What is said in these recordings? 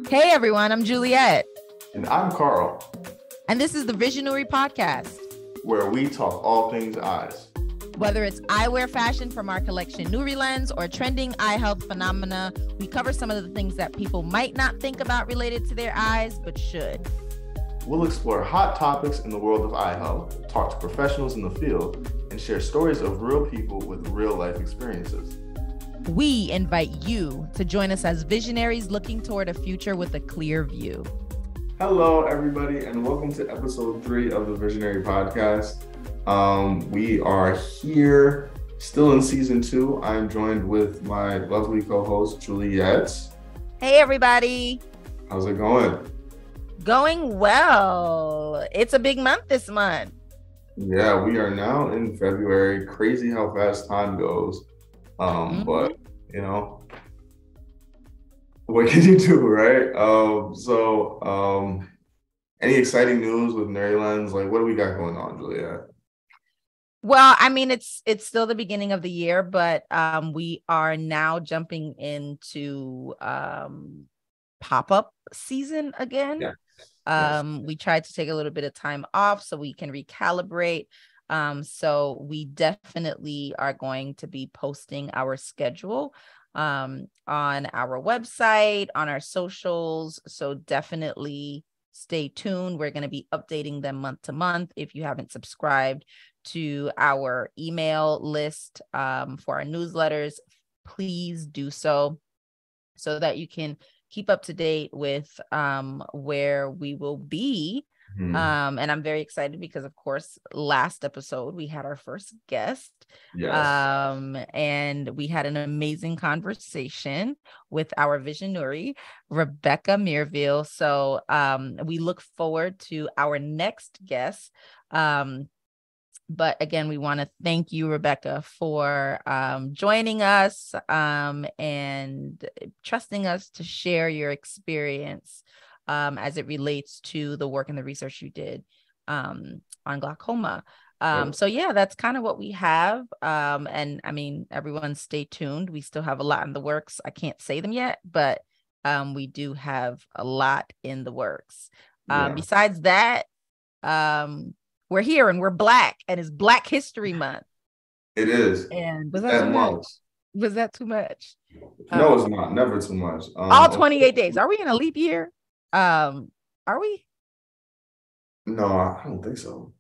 Hey everyone, I'm Juliet. And I'm Carl. And this is the Visionary Podcast, where we talk all things eyes. Whether it's eyewear fashion from our collection NuriLens or trending eye health phenomena, we cover some of the things that people might not think about related to their eyes, but should. We'll explore hot topics in the world of eye health, talk to professionals in the field, and share stories of real people with real life experiences. We invite you to join us as visionaries looking toward a future with a clear view. Hello, everybody, and welcome to episode 3 of the Visionary Podcast. We are here still in season 2. I'm joined with my lovely co-host, Juliet. Hey, everybody. How's it going? Going well. It's a big month this month. Yeah, we are now in February. Crazy how fast time goes. But you know, what can you do, right? Any exciting news with NuriLens? Like, what do we got going on, Julia? Well, I mean, it's still the beginning of the year, but we are now jumping into pop-up season again. Yeah. We tried to take a little bit of time off so we can recalibrate. So we definitely are going to be posting our schedule on our website, on our socials. So definitely stay tuned. We're going to be updating them month to month. If you haven't subscribed to our email list for our newsletters, please do so that you can keep up to date with where we will be. And I'm very excited because, of course, last episode we had our first guest. Yes. And we had an amazing conversation with our visionary, Rebecca Mirville. So we look forward to our next guest. But again, we want to thank you, Rebecca, for joining us and trusting us to share your experience as it relates to the work and the research you did on glaucoma. So yeah, that's kind of what we have. And I mean, everyone stay tuned. We still have a lot in the works. I can't say them yet, but we do have a lot in the works. Besides that, we're here and we're Black, and it's Black History Month. It is. And was that too much? Was that too much? No, it's not. Never too much. All 28 days. Are we in a leap year? Are we? No, I don't think so.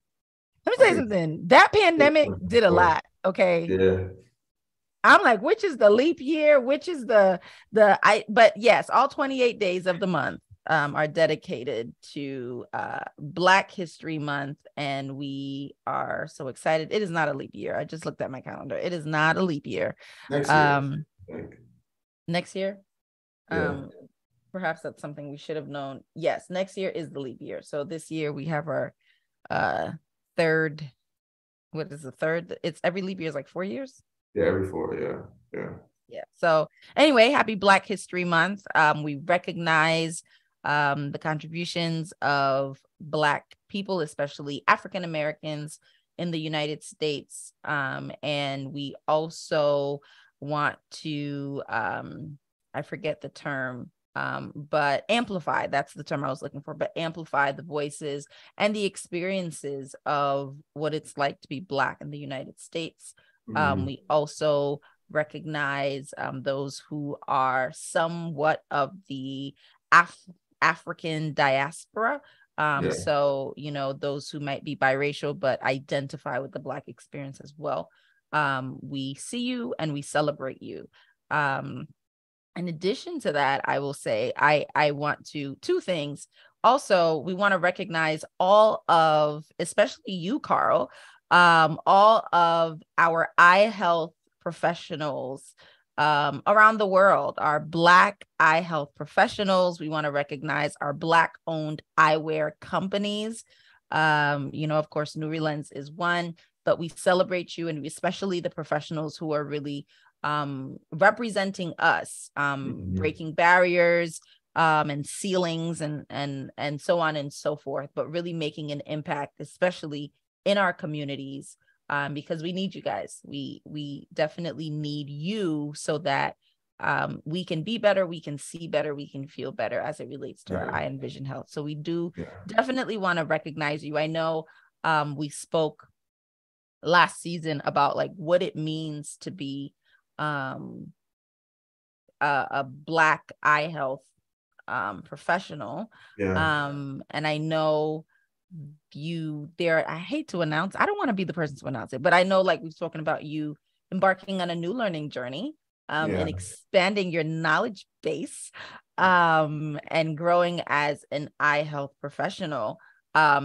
Let me say something. That pandemic did a lot. Okay. Yeah. I'm like, which is the leap year? Which is but yes, all 28 days of the month are dedicated to Black History Month, and we are so excited. It is not a leap year. I just looked at my calendar. It is not a leap year. Next year. Perhaps that's something we should have known. Yes, next year is the leap year. So this year we have our third. What is the third? It's every leap year is like 4 years. Yeah, every 4. Yeah. So anyway, happy Black History Month. We recognize the contributions of Black people, especially African Americans in the United States. And we also want to, I forget the term, but amplify, that's the term I was looking for, but amplify the voices and the experiences of what it's like to be Black in the United States. We also recognize those who are somewhat of the African diaspora. So, you know, those who might be biracial, but identify with the Black experience as well. We see you and we celebrate you. In addition to that, I will say, I want two things. Also, we want to recognize all of, especially you, Carl, all of our eye health professionals around the world, our Black eye health professionals. We want to recognize our Black owned eyewear companies. Of course, NuriLens is one, but we celebrate you, and especially the professionals who are really representing us, breaking barriers and ceilings and so on and so forth, but really making an impact, especially in our communities, because we need you guys. We definitely need you so that we can be better, we can see better, we can feel better as it relates to our Yeah. eye and vision health. So we do Yeah. definitely want to recognize you. I know we spoke last season about like what it means to be a Black eye health professional. Yeah. And I know I hate to announce, I don't want to be the person to announce it, but I know like we've spoken about you embarking on a new learning journey and expanding your knowledge base and growing as an eye health professional.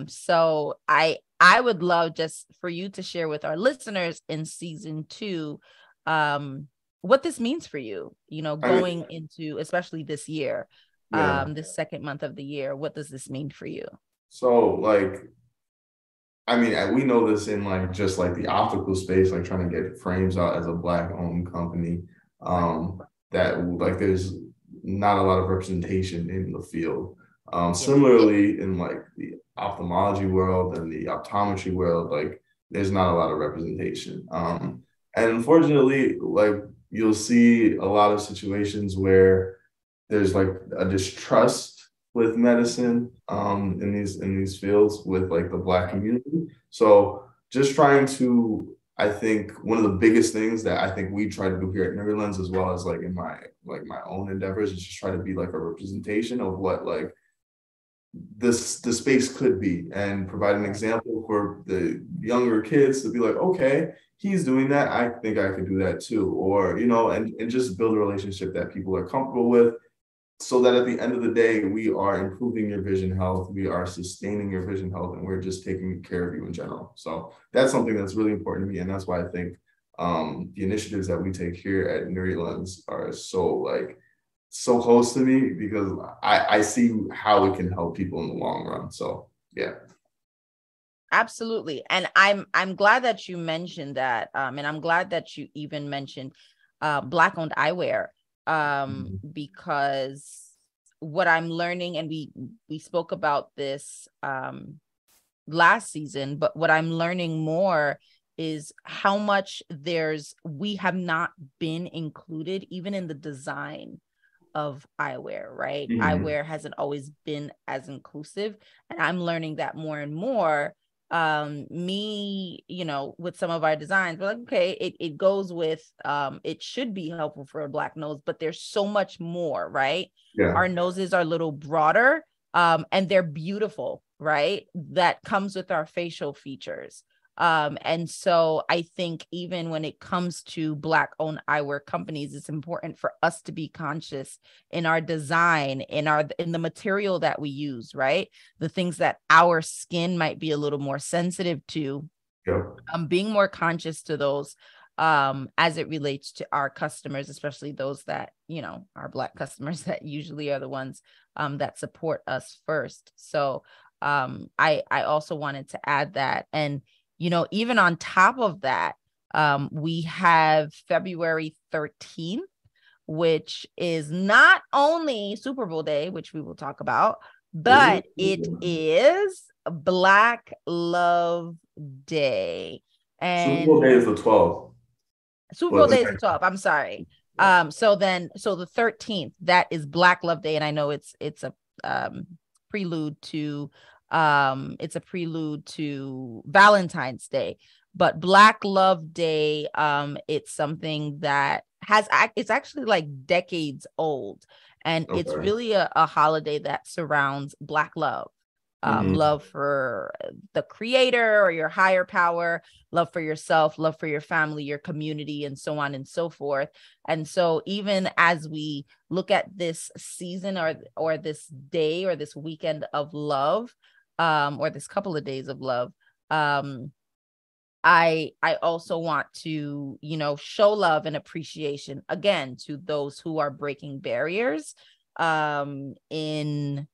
So I would love just for you to share with our listeners in season 2 what this means for you, going into especially this year, this second month of the year. What does this mean for you? So like, I mean, we know this in like just like the optical space, like trying to get frames out as a Black owned company, that like there's not a lot of representation in the field. Similarly, in like the ophthalmology world and the optometry world, like there's not a lot of representation. And unfortunately, like you'll see a lot of situations where there's like a distrust with medicine in these fields with like the Black community. So just trying to, I think one of the biggest things that I think we try to do here at Neurolenz, as well as like in my own endeavors, is just try to be like a representation of what like the space could be, and provide an example for the younger kids to be like, okay, he's doing that, I think I could do that too. Or, and just build a relationship that people are comfortable with, so that at the end of the day, we are improving your vision health, we are sustaining your vision health, and we're just taking care of you in general. So that's something that's really important to me. And that's why I think the initiatives that we take here at Neurolenz are so close to me, because I see how it can help people in the long run. So yeah. Absolutely. And I'm glad that you mentioned that. And I'm glad that you even mentioned Black owned eyewear. Because what I'm learning, and we spoke about this last season, but what I'm learning more is how much we have not been included even in the design of eyewear, right? Eyewear hasn't always been as inclusive, and I'm learning that more and more. With some of our designs, we're like, okay, it goes with it should be helpful for a Black nose, but there's so much more, right? Our noses are a little broader, and they're beautiful, right? That comes with our facial features. And so I think even when it comes to Black owned eyewear companies, it's important for us to be conscious in our design, in the material that we use, right? The things that our skin might be a little more sensitive to, being more conscious to those as it relates to our customers, especially those that, our Black customers that usually are the ones that support us first. So I also wanted to add that. And even on top of that, we have February 13th, which is not only Super Bowl Day, which we will talk about, but it is Black Love Day. And Super Bowl Day is the 12th. Super Bowl Day is the 12th. I'm sorry. So the 13th, that is Black Love Day. And I know it's a prelude to Valentine's Day, but Black Love Day, it's something that it's actually like decades old, and it's really a holiday that surrounds Black love. Love for the creator or your higher power, love for yourself, love for your family, your community, and so on and so forth. And so even as we look at this season or this day or this weekend of love, or this couple of days of love, I also want to, show love and appreciation again to those who are breaking barriers in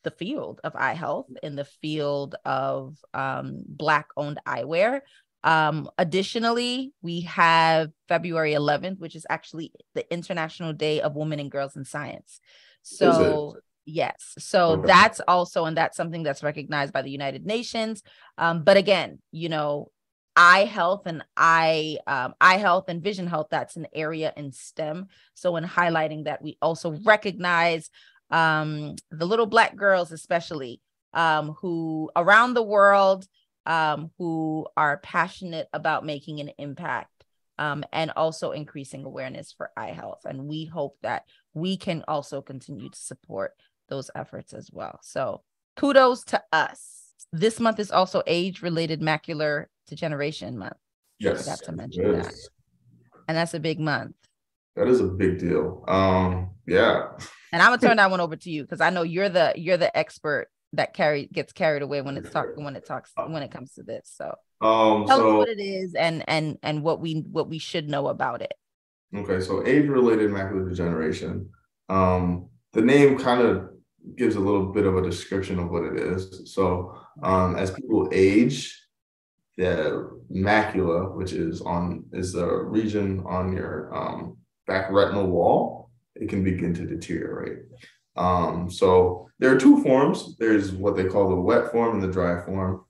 the field of eye health, in the field of Black owned eyewear. Additionally, we have February 11th, which is actually the International Day of Women and Girls in Science. So yes, so that's also, and that's something that's recognized by the United Nations. But again, eye health and eye health and vision health, that's an area in STEM. So in highlighting that, we also recognize the little Black girls, especially who around the world, who are passionate about making an impact, and also increasing awareness for eye health. And we hope that we can also continue to support those efforts as well. So kudos to us. This month is also age-related macular degeneration month. Yes, I forgot to mention that. And that's a big month. That is a big deal. Yeah. And I'm gonna turn that one over to you because I know you're the expert that gets carried away when it comes to this. So tell us what it is and what we should know about it. Okay, so age-related macular degeneration. The name kind of gives a little bit of a description of what it is. So as people age, the macula, which is the region on your back retinal wall, it can begin to deteriorate. So there are two forms. There's what they call the wet form and the dry form.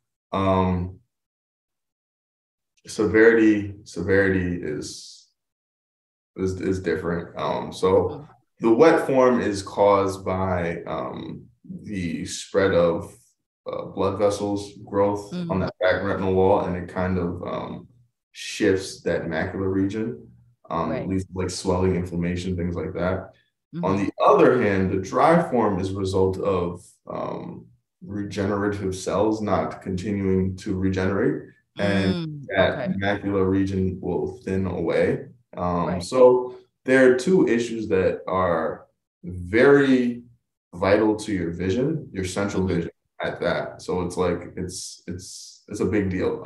Severity is different. So the wet form is caused by the spread of blood vessels growth on that back retinal wall, and it kind of shifts that macular region, leads to like swelling, inflammation, things like that. On the other hand, the dry form is a result of regenerative cells not continuing to regenerate, and that macular region will thin away. So there are two issues that are very vital to your vision, your central vision at that. So it's like it's a big deal.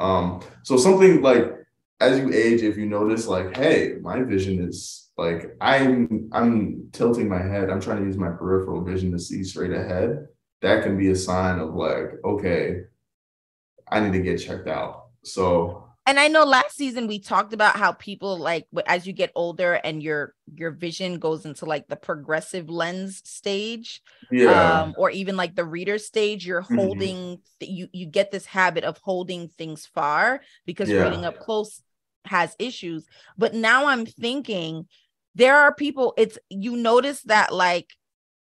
So something like as you age, if you notice like, hey, my vision is like I'm tilting my head, I'm trying to use my peripheral vision to see straight ahead, that can be a sign of like, okay, I need to get checked out. So and I know last season we talked about how people like as you get older and your vision goes into like the progressive lens stage, or even like the reader stage, you're holding you get this habit of holding things far because reading up close has issues. But now I'm thinking there are people, you notice that like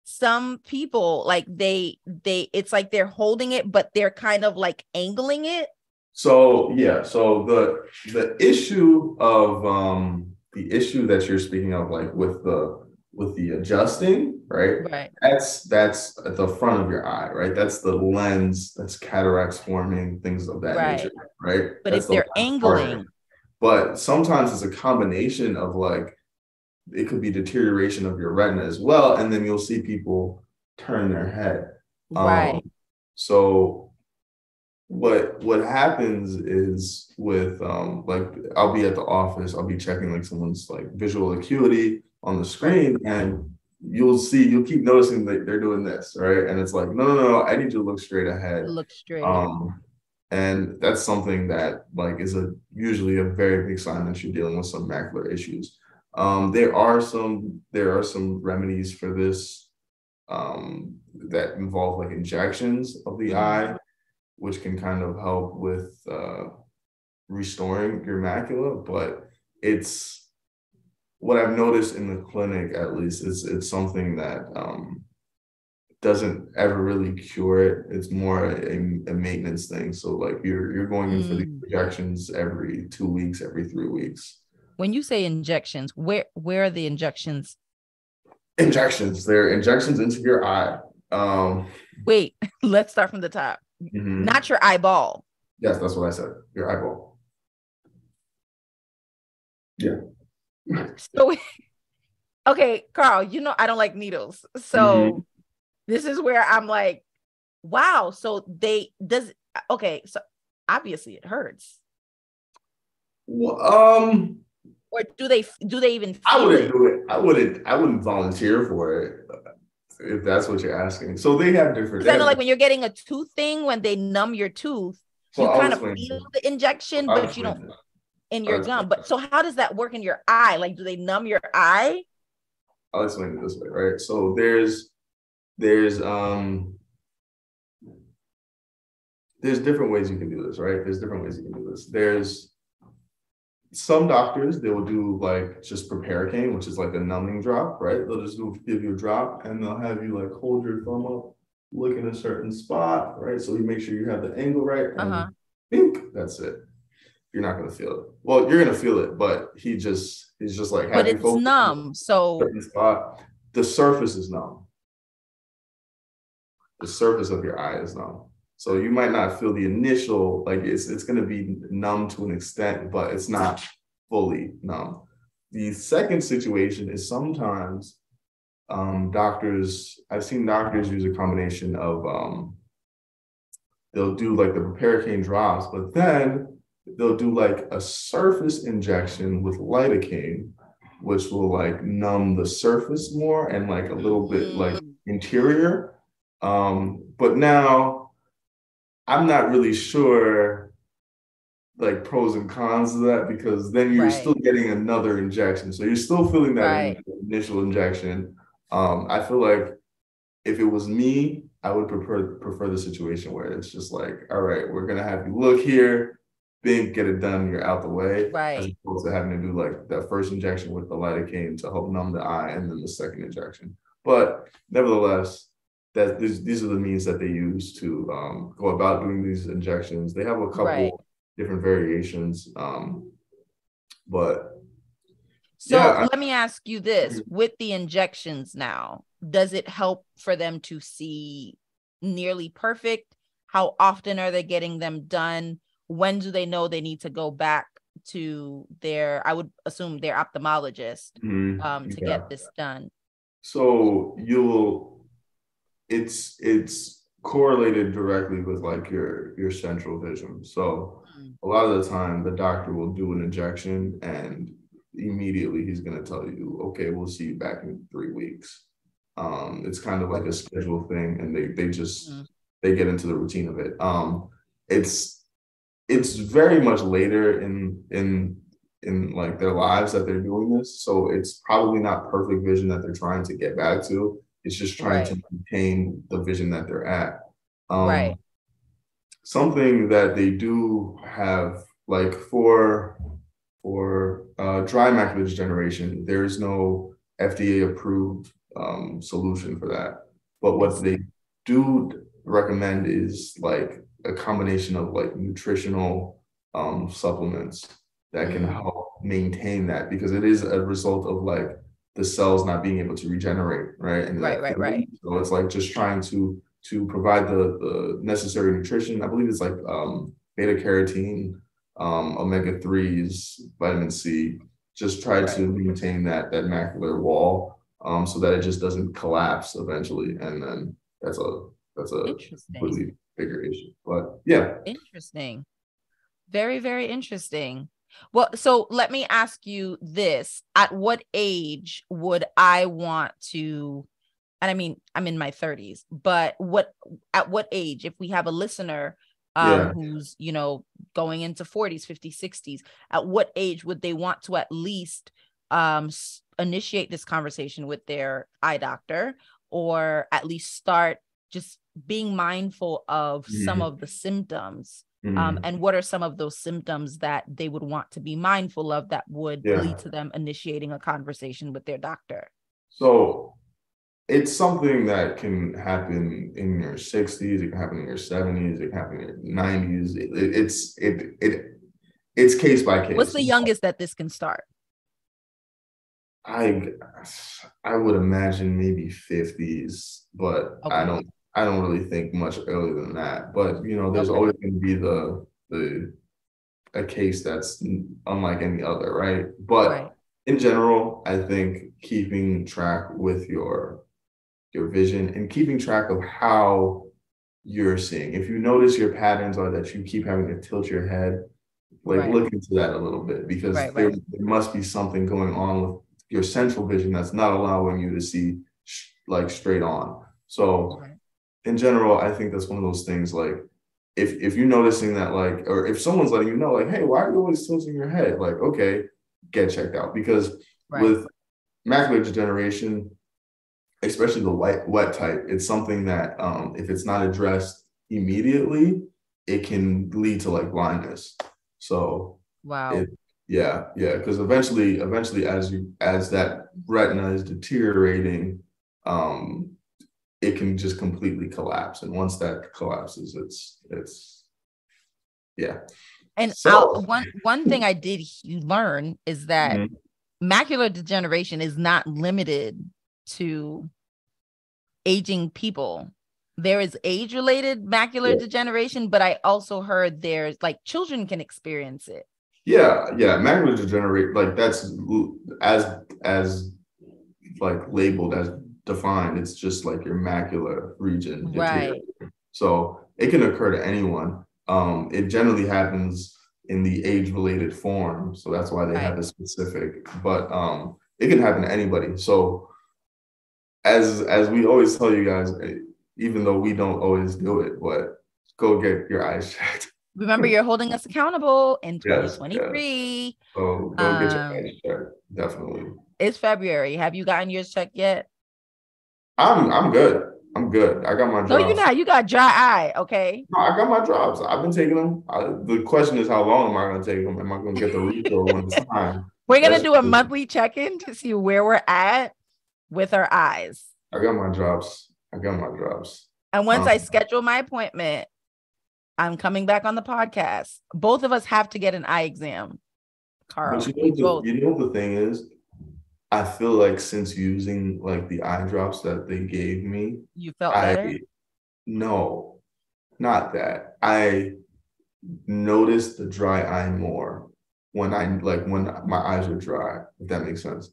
some people like they it's like they're holding it, but they're kind of like angling it. So the issue that you're speaking of, like with the adjusting, right? That's at the front of your eye, right? That's the lens, that's cataracts forming, things of that nature, right? But that's if they're angling, but sometimes it's a combination of like, it could be deterioration of your retina as well, and then you'll see people turn their head. So what happens is with like I'll be at the office, I'll be checking like someone's like visual acuity on the screen, and you'll keep noticing that they're doing this, right? And it's like, no, I need you to look straight ahead. And that's something that like is usually a very big sign that you're dealing with some macular issues. There are some remedies for this that involve like injections of the eye, which can kind of help with restoring your macula. But it's what I've noticed in the clinic, at least, it's something that doesn't ever really cure it. It's more a maintenance thing. So like you're going in for the injections every 2 weeks, every 3 weeks. When you say injections, where are the injections? They're injections into your eye. Wait, let's start from the top. Not your eyeball. Yes, that's what I said. Your eyeball. Yeah. So, okay, Carl, you know I don't like needles. So this is where I'm like, wow. So so obviously it hurts. Well, or do they even feel I wouldn't do it. I wouldn't volunteer for it. If that's what you're asking. So they have different. I know, like when you're getting a tooth thing, when they numb your tooth, you kind of feel the injection, but you don't in your gum. But so how does that work in your eye? Like, do they numb your eye? I'll explain it this way, right? So there's there's different ways you can do this, right? There's different ways you can do this. There's some doctors, they will do like just Proparacaine, which is like a numbing drop, right? They'll just give you a drop and they'll have you like hold your thumb up, look in a certain spot, right? So you make sure you have the angle right, and bink, that's it. You're not gonna feel it. Well, you're gonna feel it, but he's just like, but it's numb. So certain spot. The surface is numb. The surface of your eye is numb. So you might not feel the initial, like it's going to be numb to an extent, but it's not fully numb. The second situation is sometimes I've seen doctors use a combination of, they'll do like the Proparacaine drops, but then they'll do like a surface injection with lidocaine, which will like numb the surface more and like a little bit like interior. But now, I'm not really sure like pros and cons of that, because then you're still getting another injection. So you're still feeling that initial injection. I feel like if it was me, I would prefer the situation where it's just like, all right, we're gonna have you look here, bing, get it done, you're out the way. As opposed to having to do like that first injection with the lidocaine to help numb the eye and then the second injection. But nevertheless, that these are the means that they use to go about doing these injections. They have a couple different variations, but so let me ask you this: with the injections now, does it help for them to see nearly perfect? How often are they getting them done? When do they know they need to go back to their, I would assume, their ophthalmologist to get this done? So it's correlated directly with like your central vision. So a lot of the time the doctor will do an injection and immediately he's going to tell you, okay, we'll see you back in 3 weeks. It's kind of like a schedule thing, and they just they get into the routine of it. It's very much later in like their lives that they're doing this, so it's probably not perfect vision that they're trying to get back to. It's just trying to maintain the vision that they're at. Something that they do have, like for dry macular degeneration, there is no FDA approved solution for that. But what they do recommend is like a combination of like nutritional supplements that can help maintain that, because it is a result of like the cells not being able to regenerate, right? And right. So it's like just trying to provide the necessary nutrition. I believe it's like beta carotene, omega-3s, vitamin C, just try to maintain that macular wall so that it just doesn't collapse eventually. And then that's a completely bigger issue. But yeah. Interesting. Very, very interesting. Well, so let me ask you this. At what age would I want to, and I mean, I'm in my 30s, but at what age, if we have a listener who's, going into 40s, 50s, 60s, at what age would they want to at least initiate this conversation with their eye doctor, or at least start just being mindful of some of the symptoms? And what are some of those symptoms that they would want to be mindful of that would lead to them initiating a conversation with their doctor? So it's something that can happen in your 60s, it can happen in your 70s, it can happen in your 90s. It's case by case. What's the youngest that this can start? I would imagine maybe 50s, but I don't really think much earlier than that. But there's always going to be a case that's unlike any other, right? But in general, I think keeping track with your vision and keeping track of how you're seeing. If you notice your patterns are that you keep having to tilt your head, look into that a little bit, because there must be something going on with your central vision that's not allowing you to see straight on. So in general, I think that's one of those things, like if you're noticing that, or if someone's letting you know, like, hey, why are you always tilting your head? Okay, get checked out. Because with macular degeneration, especially the wet type, it's something that if it's not addressed immediately, it can lead to like blindness. So Wow. because eventually as that retina is deteriorating, it can just completely collapse. And once that collapses, it's yeah. And So one thing I did learn is that macular degeneration is not limited to aging people. There is age-related macular degeneration, but I also heard there's like children can experience it. Yeah, macular degenerate, like that's as like labeled as defined. It's just like your macular region deteriorating. So it can occur to anyone. It generally happens in the age-related form, so that's why they have a specific. But it can happen to anybody. So as we always tell you guys, even though we don't always do it, but go get your eyes checked. Remember, you're holding us accountable in 2023. Yes. So go get your eyes checked. Definitely. It's February. Have you gotten yours checked yet? I'm good. I'm good. I got my drops. No, you're not. You got dry eye. Okay. No, I got my drops. I've been taking them. The question is, how long am I going to take them? Am I going to get the refill when it's time? We're going to do a monthly check-in to see where we're at with our eyes. I got my drops. And once I schedule my appointment, I'm coming back on the podcast. Both of us have to get an eye exam, Carl. But you know the thing is, I feel like since using like the eye drops that they gave me, you felt better? No, not that. I noticed the dry eye more when my eyes are dry, if that makes sense.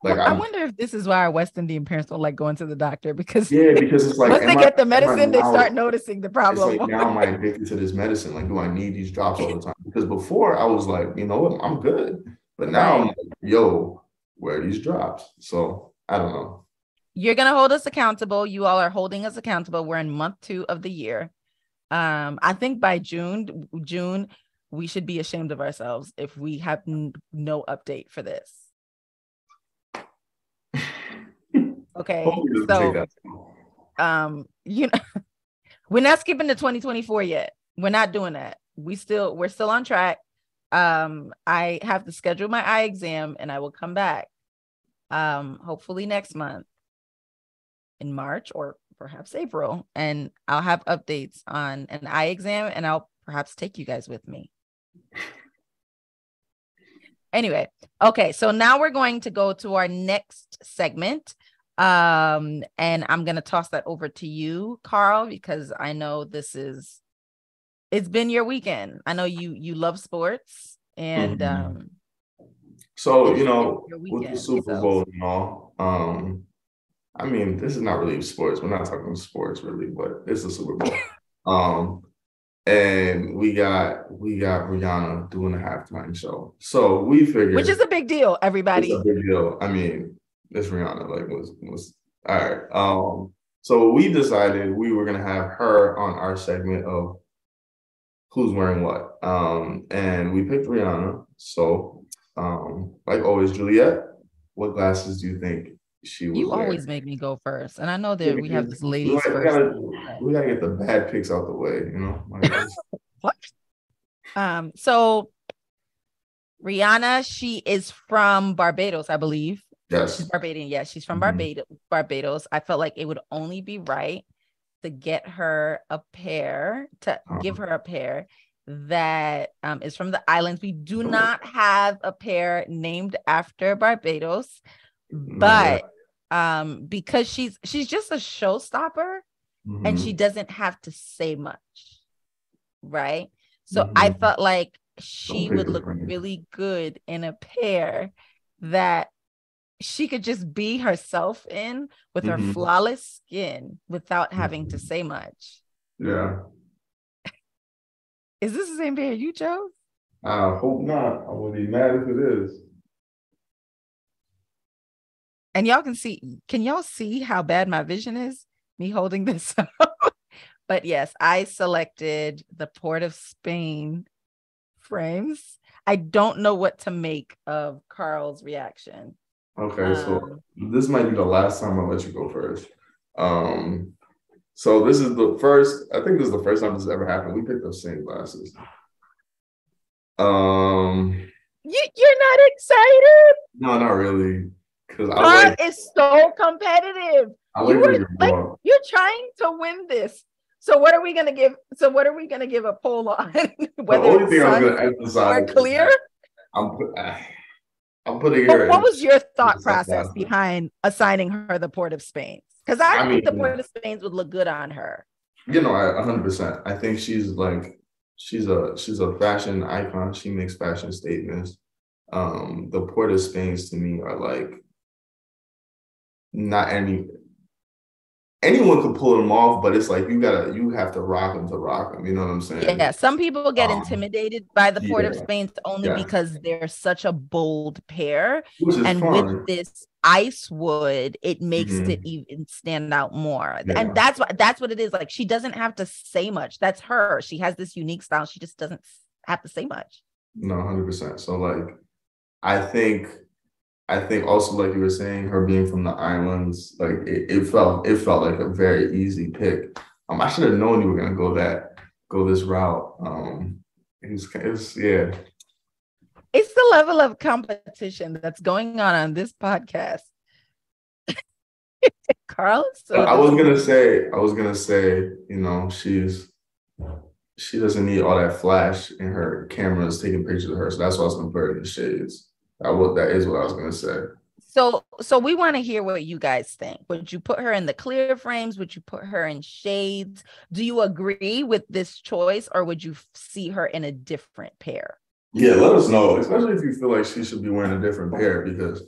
I wonder if this is why our West Indian parents don't like going to the doctor, because it's like once they get the medicine, they start noticing the problem. It's like, now am I addicted to this medicine? Like, do I need these drops all the time? Because before I was like, you know what, I'm good. But now I'm like, yo, where are these drops? So I don't know. You're gonna hold us accountable. You all are holding us accountable. We're in month 2 of the year. I think by June, we should be ashamed of ourselves if we have no update for this. Okay, so we're not skipping to 2024 yet. We're not doing that. We're still on track. I have to schedule my eye exam, and I will come back hopefully next month in March or perhaps April, and I'll have updates on an eye exam, and I'll perhaps take you guys with me. Anyway, okay, so now we're going to go to our next segment. And I'm going to toss that over to you, Carl, because I know it's been your weekend. I know you love sports, and so, with the Super Bowl and all, I mean, this is not really sports. We're not talking sports really, but it's the Super Bowl. And we got Rihanna doing a halftime show. So we figured, which is a big deal, everybody. It's a big deal. I mean, it's Rihanna. Like, was all right. So we decided we were gonna have her on our segment of who's wearing what. And we picked Rihanna. So, like always, Juliet, what glasses do you think she was You always make me go first, and I know that we have this ladies first. We gotta get the bad picks out the way, What? So Rihanna, she is from Barbados, I believe. Yes. She's Barbadian. Yeah, she's from Barbados. I felt like it would only be right to get her a pair, give her a pair that is from the islands. We do not have a pair named after Barbados, but because she's just a showstopper, and she doesn't have to say much, right? So I felt like she would look really good in a pair that she could just be herself in with her flawless skin without having to say much. Yeah. Is this the same pair you chose? I hope not. I will be mad if it is. And can y'all see how bad my vision is? Me holding this up. But yes, I selected the Port of Spain frames. I don't know what to make of Carl's reaction. Okay, so this might be the last time I'll let you go first. So this is the first. I think this is the first time this has ever happened. We picked the same glasses. You're not excited? No, not really. Because Carl is so competitive. I like You where were you're like, going. you're trying to win this. So what are we gonna give? So what are we gonna give a poll on? The Whether only it's thing I was sun going to emphasize or is clear? that I'm I'm putting But her what in was your thought process sunglasses. behind assigning her the Port of Spain? Because I I think the mean, Port of Spain would look good on her. you know, 100%. I think she's a fashion icon. She makes fashion statements. The Port of Spain's to me are like not anyone could pull them off, but it's like you have to rock them to rock them. You know what I'm saying? Yeah, some people get Um, intimidated by the Port of yeah, Spain only yeah, because they're such a bold pair. which is And with fun. this ice wood, it makes it Hmm. even stand out more. And Yeah, that's what it is. Like she doesn't have to say much. That's her. She has this unique style. She just doesn't have to say much. no, 100%. So like, I think I think also like you were saying, her being from the islands, like it felt like a very easy pick. I should have known you were gonna go this route. It's yeah. It's the level of competition that's going on this podcast. Carl, so I was gonna say, you know, she doesn't need all that flash in her cameras taking pictures of her. So that's why I was gonna put her in the shades. That is what I was gonna say. so we want to hear what you guys think. Would you put her in the clear frames? Would you put her in shades? Do you agree with this choice, or would you see her in a different pair? Yeah, let us know, especially if you feel like she should be wearing a different pair, because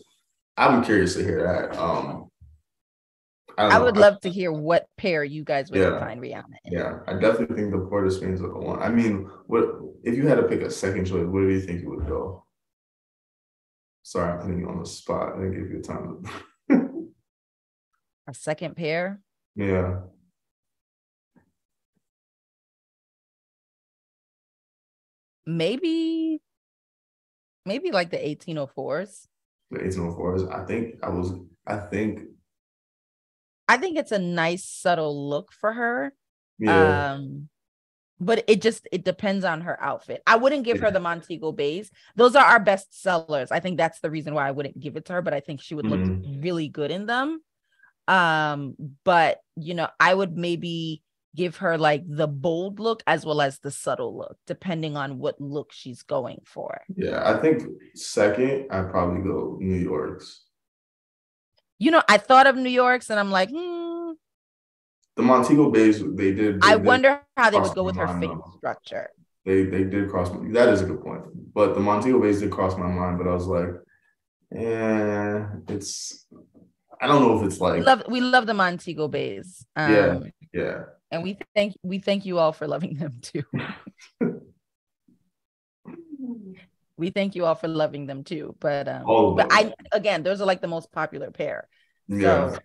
I'm curious to hear that. I don't I know. would love to hear what pair you guys would Yeah, find Rihanna in. yeah. I definitely think the Port of Spain's are the one. I mean, what if you had to pick a second choice? Where do you think you would go? Sorry, I'm putting you on the spot. I didn't give you time to. A second pair? Yeah, Maybe like the 1804s. the 1804s. I think. I think it's a nice subtle look for her. Yeah, Um, but it depends on her outfit. I wouldn't give her yeah. the Montego Bays. Those are our best sellers. I think that's the reason why I wouldn't give it to her, but I think she would look Mhm. really good in them. But I would maybe give her like the bold look as well as the subtle look, depending on what look she's going for. Yeah. I think second, I'd probably go New York's. I thought of New York's and I'm like, The Montego Bays, I they did wonder how they would cross go my with her mind face though. structure. They did cross my, that is a good point. But the Montego Bays did cross my mind, but I was like, it's I don't know if it's We like love we love the Montego Bays. yeah, yeah. And we thank you all for loving them too. We thank you all for loving them too. But All of them. those are like the most popular pair. Yeah. So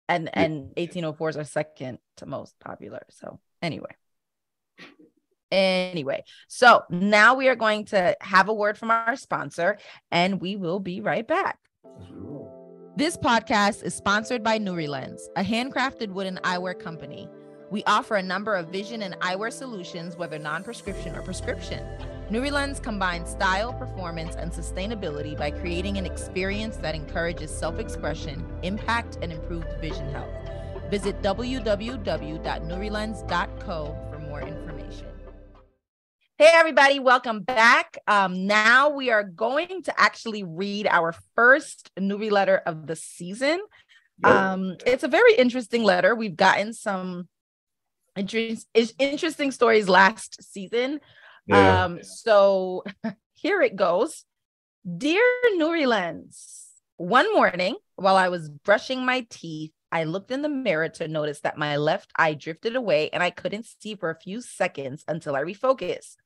and 1804s are second to most popular. So anyway, so now we are going to have a word from our sponsor, and we will be right back. This podcast is sponsored by NuriLens, a handcrafted wooden eyewear company. We offer a number of vision and eyewear solutions, whether non-prescription or prescription. NuriLens combines style, performance, and sustainability by creating an experience that encourages self-expression, impact, and improved vision health. Visit www.nurilens.co for more information. Hey, everybody, welcome back. Now we are going to actually read our first Nuri letter of the season. Yep. It's a very interesting letter. We've gotten some interesting stories last season. Yeah. So here it goes. Dear NuriLens, one morning while I was brushing my teeth, I looked in the mirror to notice that my left eye drifted away and I couldn't see for a few seconds until I refocused.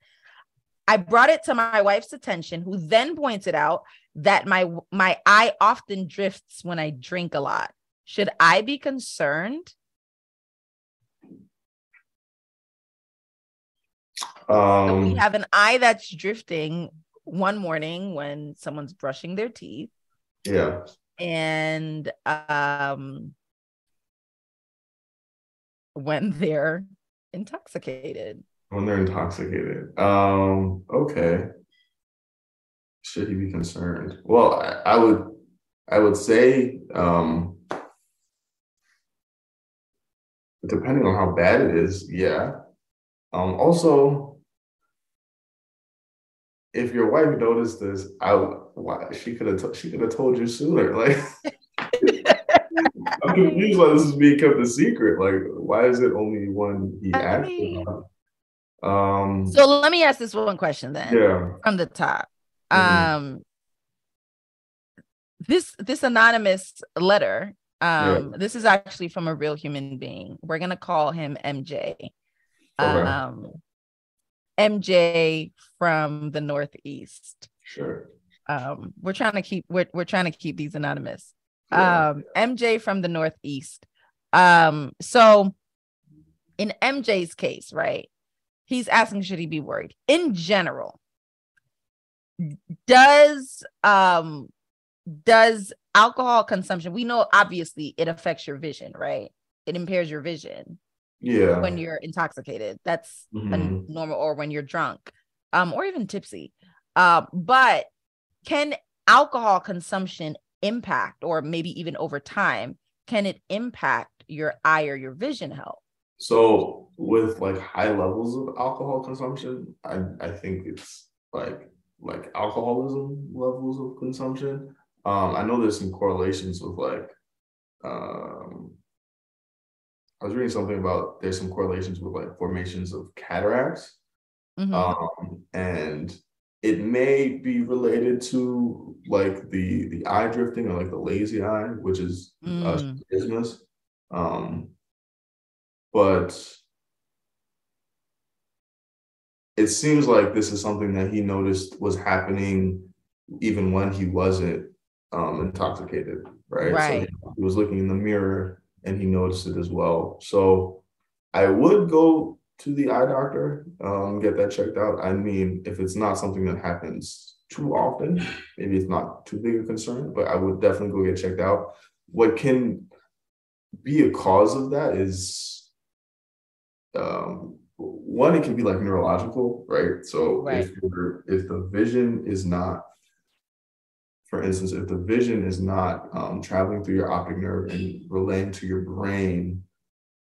I brought it to my wife's attention, who then pointed out that my eye often drifts when I drink a lot. Should I be concerned? So we have an eye that's drifting one morning when someone's brushing their teeth. Yeah. And when they're intoxicated. When they're intoxicated. Okay. Should he be concerned? Well, I would say, depending on how bad it is, yeah. Also, if your wife noticed this, she could have told you sooner. Like, I'm confused why this is being kept a secret. Like, why is it only when he I asked mean, about? so let me ask this one question then Yeah. from the top. Mhm. This anonymous letter, Yeah. this is actually from a real human being. We're gonna call him MJ. Okay. MJ from the Northeast. Sure. We're trying to keep these anonymous. Yeah. MJ from the Northeast. So in MJ's case, right? He's asking, should he be worried? In general, does alcohol consumption, we know obviously it affects your vision, right? It impairs your vision Yeah. when you're intoxicated. That's a normal, or when you're drunk, or even tipsy. But can alcohol consumption impact, or maybe even over time, can it impact your eye or your vision health? So with like high levels of alcohol consumption, I think it's like alcoholism levels of consumption. I know there's some correlations with like I was reading something about there's some correlations with like formations of cataracts. And it may be related to like the eye drifting, or like the lazy eye, which is business. But it seems like this is something that he noticed was happening even when he wasn't intoxicated, right? Right. So he was looking in the mirror and he noticed it as well. So I would go to the eye doctor, get that checked out. I mean, if it's not something that happens too often, maybe it's not too big a concern, but I would definitely go get checked out. What can be a cause of that is, one, it can be like neurological, right? So Right. if the vision is not, for instance, if the vision is not traveling through your optic nerve and relaying to your brain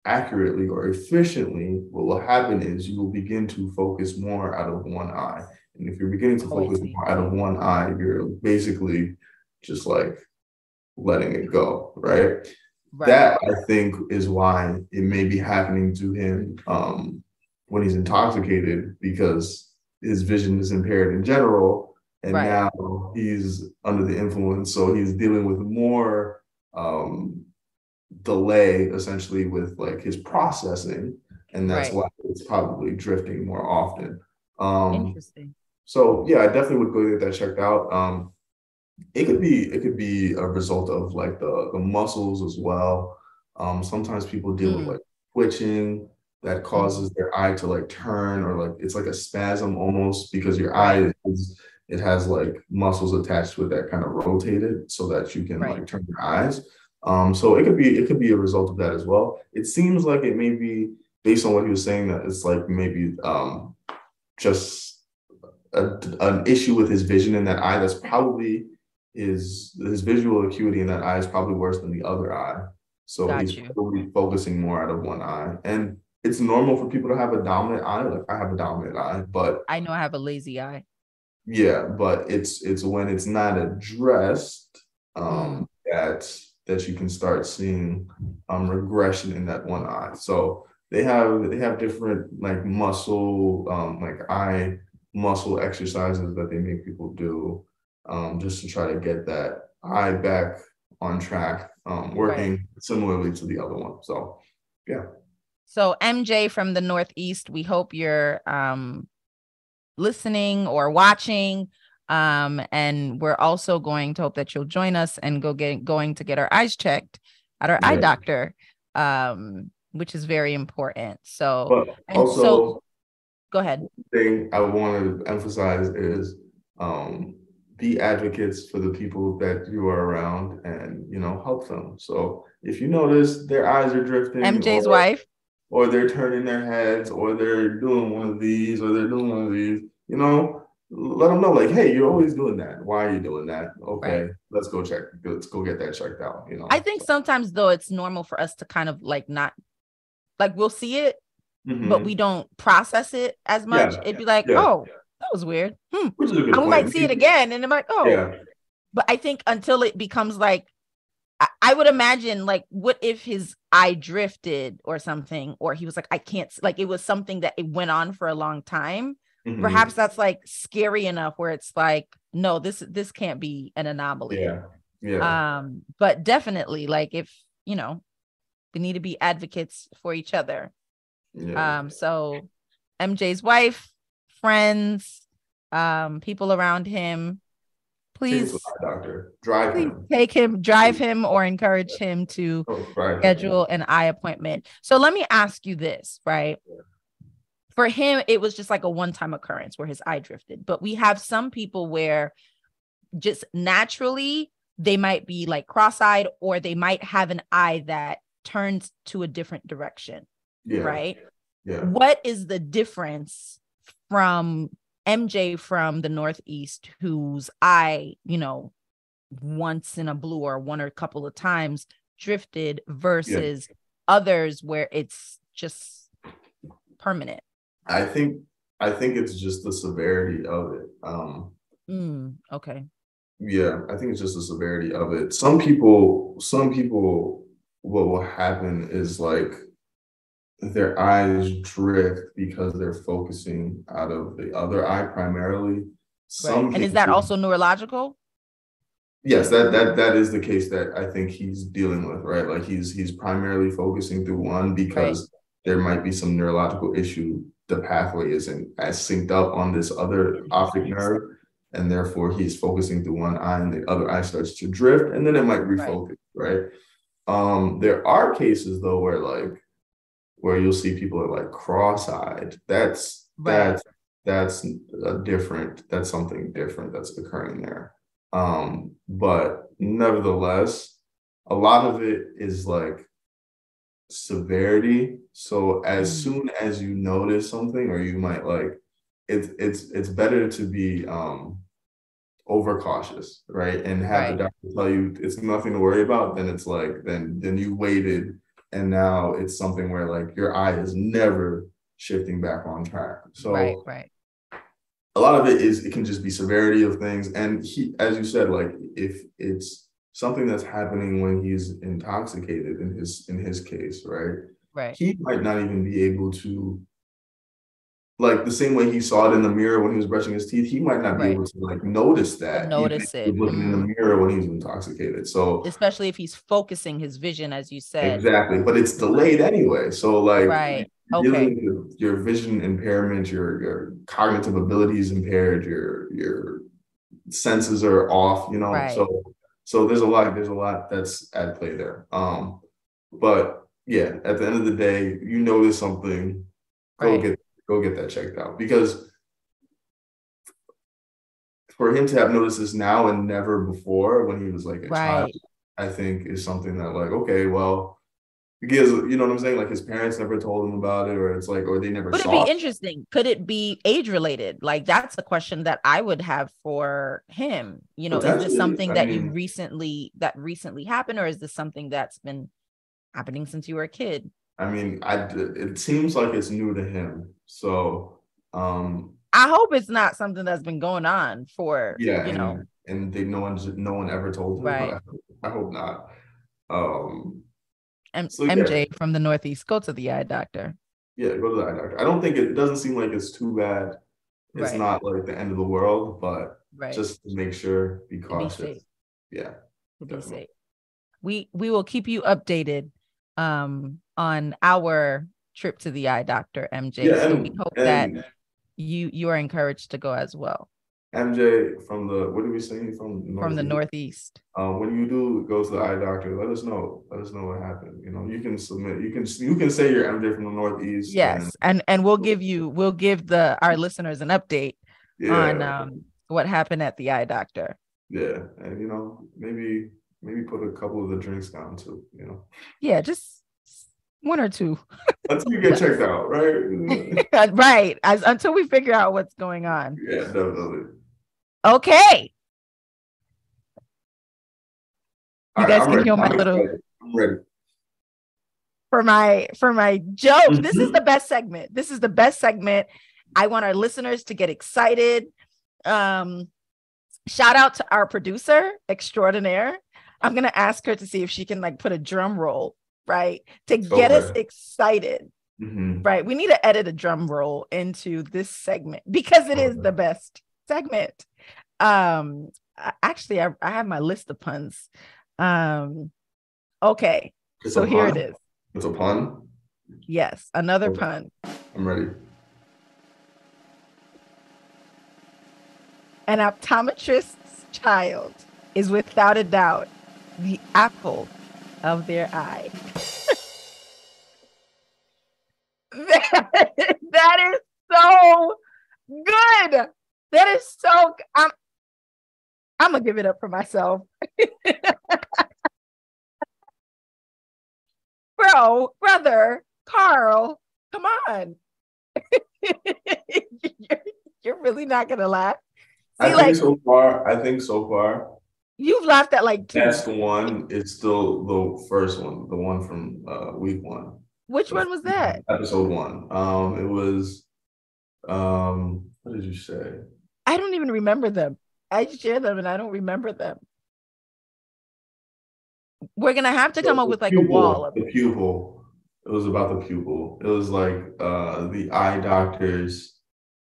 accurately or efficiently, what will happen is you will begin to focus more out of one eye. And if you're beginning to focus more out of one eye, you're basically just like letting it go, right? That I think is why it may be happening to him when he's intoxicated, because his vision is impaired in general, and now he's under the influence, so he's dealing with more delay essentially with like his processing, and that's why it's probably drifting more often. Interesting. So yeah, I definitely would go get that checked out. It could be a result of like the muscles as well. Sometimes people deal with like twitching that causes their eye to like turn, or like it's like a spasm almost, because your eye it has like muscles attached to it that kind of rotate it so that you can like turn your eyes. So it could be a result of that as well. It seems like it may be, based on what he was saying, that it's like maybe just an issue with his vision in that eye. That's probably his visual acuity in that eye is probably worse than the other eye. So he's probably focusing more out of one eye. And it's normal for people to have a dominant eye. Like I have a dominant eye, but I know I have a lazy eye. Yeah, but it's when it's not addressed that you can start seeing regression in that one eye. So they have different like muscle like eye muscle exercises that they make people do just to try to get that eye back on track, working similarly to the other one. So yeah. So MJ from the Northeast, we hope you're listening or watching. And we're also going to hope that you'll join us and going to get our eyes checked at our eye doctor, which is very important. So, but also, go ahead. Thing I want to emphasize is be advocates for the people that you are around, and help them. So if you notice their eyes are drifting, MJ's wife. or they're turning their heads, or they're doing one of these, or they're doing one of these, let them know, like, hey, you're always doing that. Why are you doing that? Right. Okay, let's go get that checked out, I think sometimes though it's normal for us to kind of like not like we'll see it, but we don't process it as much. It'd be like, oh, that was weird. Which is a good and we point. might see it again, and I'm like, oh, but I think until it becomes like, I would imagine, like, what if his eye drifted or something, or he was like, I can't, like, it was something that it went on for a long time. Perhaps that's like scary enough where it's like, no, this can't be an anomaly. But definitely, like, if we need to be advocates for each other. So MJ's wife, friends, people around him, please drive him or encourage him to schedule an eye appointment. So let me ask you this, right? For him, it was just like a one-time occurrence where his eye drifted. But we have some people where just naturally they might be like cross-eyed, or they might have an eye that turns to a different direction. Right? What is the difference from MJ from the Northeast, whose eye, once in a blue or one or a couple of times drifted, versus others where it's just permanent? I think it's just the severity of it. Okay. Yeah, I think it's just the severity of it. Some people, what will happen is like their eyes drift because they're focusing out of the other eye primarily. And is that also neurological? Yes, that is the case that I think he's dealing with, right? Like he's primarily focusing through one because there might be some neurological issue. The pathway isn't as synced up on this other optic nerve, and therefore he's focusing through one eye and the other eye starts to drift, and then it might refocus, right? There are cases though where you'll see people are like cross-eyed. That's something different that's occurring there. But nevertheless, a lot of it is like severity. So as soon as you notice something, or you might like, it's better to be overcautious, right? And have the doctor tell you it's nothing to worry about. Then it's like, then you waited, and now it's something where like your eye is never shifting back on track. So a lot of it can just be severity of things. And he, as you said, like if it's something that's happening when he's intoxicated in his case, right? He might not even be able to, like the same way he saw it in the mirror when he was brushing his teeth, he might not be able to like notice that. Looking in the mirror when he's intoxicated. So especially if he's focusing his vision, as you said. Exactly, but it's delayed anyway. So like dealing with your vision impairment, your cognitive abilities impaired, your senses are off, So there's a lot that's at play there. But yeah, at the end of the day, you notice something, go get that checked out, because for him to have noticed this now and never before when he was like a child, I think is something that like, okay, well, because you know what I'm saying, like his parents never told him about it, or it's like, or they never saw it. Would it be interesting? Could it be age related? Like that's a question that I would have for him. Is this something that recently happened, or is this something that's been happening since you were a kid? I mean, it seems like it's new to him. So I hope it's not something that's been going on for and no one ever told him. Right. I hope not. MJ from the Northeast, go to the eye doctor. Yeah, go to the eye doctor. I don't think it doesn't seem like it's too bad. It's not like the end of the world, but just to make sure, be cautious. Be safe. Yeah. Be safe. We will keep you updated on our trip to the eye doctor, MJ. Yeah, so we hope that you are encouraged to go as well. MJ from what did we say? From the Northeast. When you do go to the eye doctor, let us know. Let us know what happened. You can submit. You can say you're MJ from the Northeast. Yes, and we'll give our listeners an update on what happened at the eye doctor. Yeah, and maybe put a couple of the drinks down too. Yeah, just one or two. Until you get checked out, right? Right. Until we figure out what's going on. Yeah, definitely. Okay. You guys I'm can ready. hear my little I'm ready. For my joke. Mm-hmm. This is the best segment. This is the best segment. I want our listeners to get excited. Shout out to our producer extraordinaire. I'm gonna ask her to see if she can like put a drum roll, right, to get us excited. Mm-hmm. Right. We need to edit a drum roll into this segment because it is the best segment. Actually, I have my list of puns. Okay. So here it is. It's a pun? Yes, another pun. I'm ready. An optometrist's child is without a doubt the apple of their eye. That is so good. That is so. I'm gonna give it up for myself. Brother Carl, come on. You're really not gonna laugh. See, I think so far. You've laughed at like two. That's the one. It's still the first one, the one from week 1. Which one was that? Episode 1. It was what did you say? I don't even remember them. I share them and I don't remember them. We're gonna have to come up with like pupil, a wall of the pupil. It was about the pupil. It was like the eye doctors.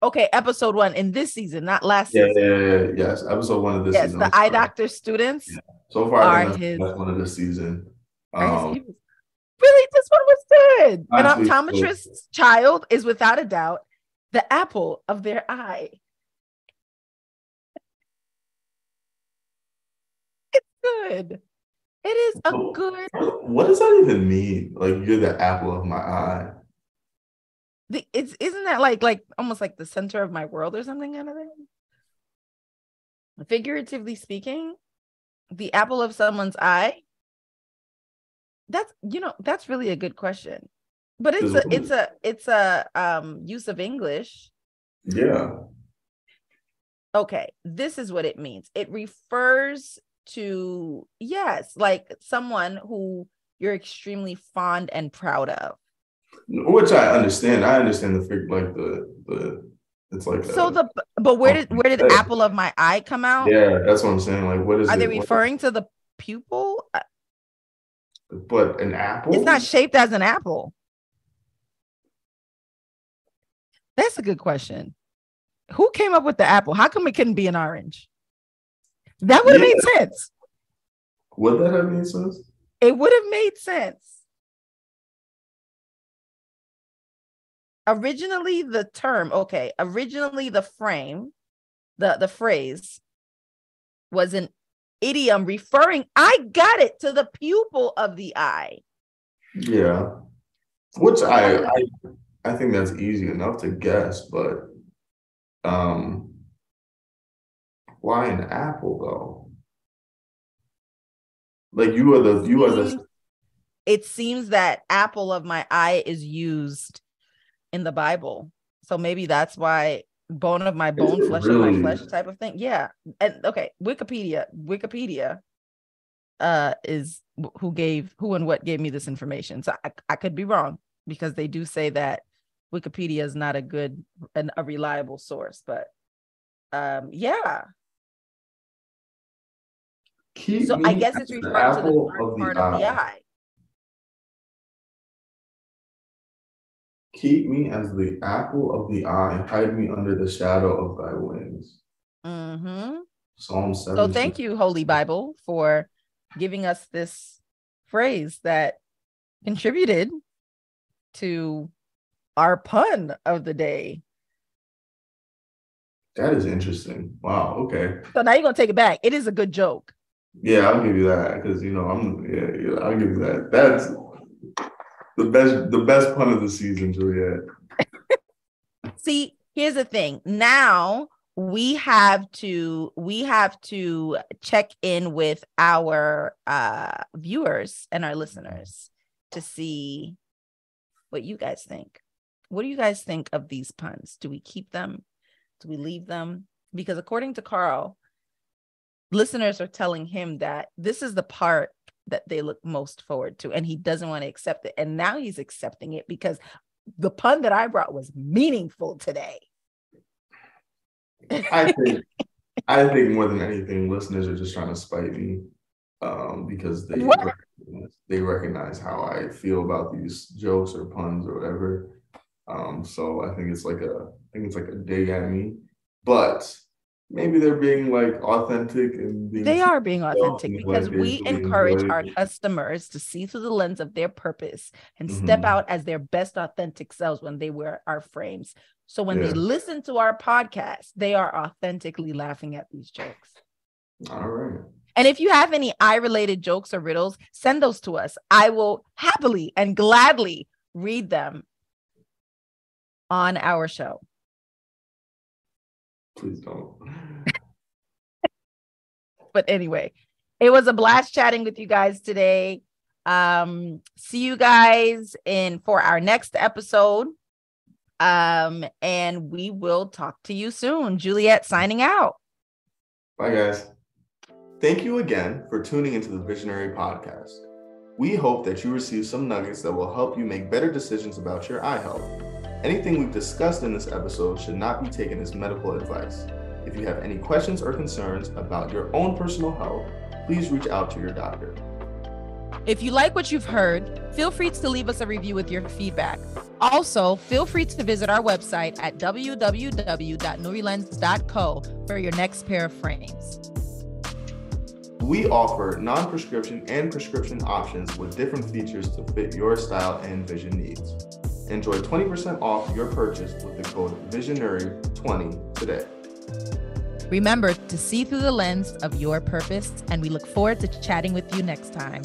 Okay, episode 1 in this season, not last season. Yes, episode 1 of this season. Yes, the eye doctor students. Yeah. So far, I think that's one of the season. Really, this one was good. An optometrist's child is without a doubt the apple of their eye. It's good. It is a good. What does that even mean? Like, you're the apple of my eye. Isn't that like almost like the center of my world or something kind of thing? Figuratively speaking, the apple of someone's eye. That's really a good question. But it's a use of English. Yeah. Okay, this is what it means. It refers to, yes, like someone who you're extremely fond and proud of. Which I understand. I understand the figure, like the it's like but where did apple of my eye come out? Yeah, that's what I'm saying. Like, what is Are they referring to the pupil? But an apple? It's not shaped as an apple. That's a good question. Who came up with the apple? How come it couldn't be an orange? That would have made sense. Would that have made sense? It would have made sense. Originally, the phrase was an idiom referring, I got it, to the pupil of the eye. Yeah. Which I think that's easy enough to guess, but why an apple though? Like you are the It seems that apple of my eye is used in the Bible. So maybe that's why bone of my bone, flesh of my flesh type of thing. Yeah. And okay, Wikipedia is who and what gave me this information. So I could be wrong because they do say that Wikipedia is not a reliable source, but yeah. So I guess it's referring to the dark part of the eye. Keep me as the apple of the eye, hide me under the shadow of thy wings. Mm-hmm. Psalm 7. So thank you, Holy Bible, for giving us this phrase that contributed to our pun of the day. That is interesting. Wow. Okay. So now you're gonna take it back. It is a good joke. Yeah, I'll give you that because I'll give you that. That's the best pun of the season, Juliet. See, here's the thing. Now we have to check in with our viewers and our listeners to see what you guys think. What do you guys think of these puns? Do we keep them? Do we leave them? Because according to Carl, listeners are telling him that this is the part that they look most forward to, and he doesn't want to accept it. And now he's accepting it because the pun that I brought was meaningful today. I think more than anything, listeners are just trying to spite me because they recognize how I feel about these jokes or puns or whatever. So I think it's like a dig at me, but maybe they're being like authentic and they are being authentic because we encourage our customers to see through the lens of their purpose and step out as their best authentic selves when they wear our frames. So when they listen to our podcast, they are authentically laughing at these jokes. All right. And if you have any eye-related jokes or riddles, send those to us. I will happily and gladly read them on our show. Please don't. But anyway, it was a blast chatting with you guys today. See you guys for our next episode. And we will talk to you soon. Juliet signing out. Bye, guys. Thank you again for tuning into the Visionary Podcast. We hope that you receive some nuggets that will help you make better decisions about your eye health. Anything we've discussed in this episode should not be taken as medical advice. If you have any questions or concerns about your own personal health, please reach out to your doctor. If you like what you've heard, feel free to leave us a review with your feedback. Also, feel free to visit our website at www.nurilens.co for your next pair of frames. We offer non-prescription and prescription options with different features to fit your style and vision needs. Enjoy 20% off your purchase with the code VISIONARY20 today. Remember to see through the lens of your purpose, and we look forward to chatting with you next time.